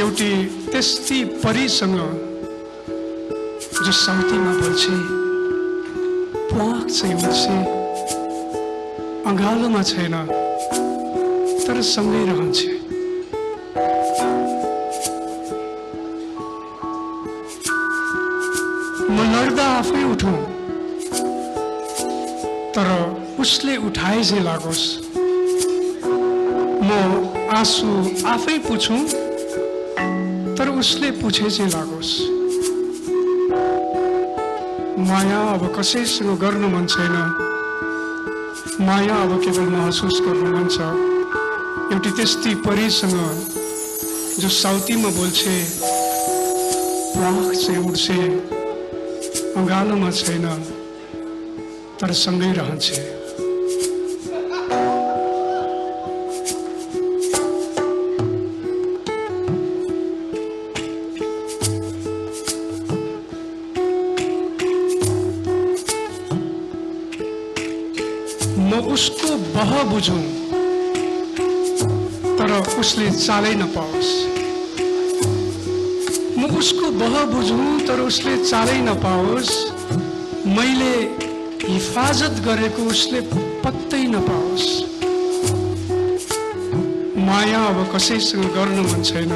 एउटी त्यस्ती परीसँग जो साउतीमा बोल्छे, प्वाक चाहिँ उठ्छे, अँगालोमा छैन तर सँगै रहन्छे। म लड्दा आफै उठौँ तर उसले उठाए चाहिँ लागोस्। म आँसु आफै पुछौँ तर उसले पुछे चाहिँ लागोस्। माया अब कसैसँग गर्न मन छैन। माया अब केवल महसुस गर्न मन छ। एउटी त्यस्ती परीसँग जो साउतीमा बोल्छे, प्वाख चाहिँ उठ्छे, अँगालोमा छैन तर सँगै रहन्छे। म उसको बह बुझौँ तर उसले चालै नपाओस्। म उसको बह बुझौँ तर उसले चालै नपाओस्। मैले हिफाजत गरेको उसले पत्तै नपाओस्। माया अब कसैसँग गर्न मन छैन।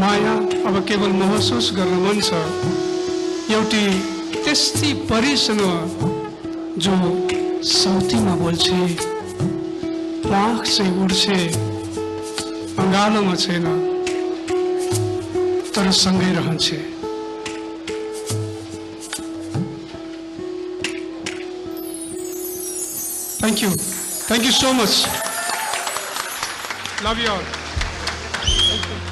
माया अब केवल महसुस गर्न मन छ। एउटी त्यस्ती परीसँग जो साउतीमा बोल्छे, प्वाख चाहिँ उड्छे, अँगालोमा छैन तर सँगै रहन्छे। Thank you. Thank you so much. Love you all. Thank you.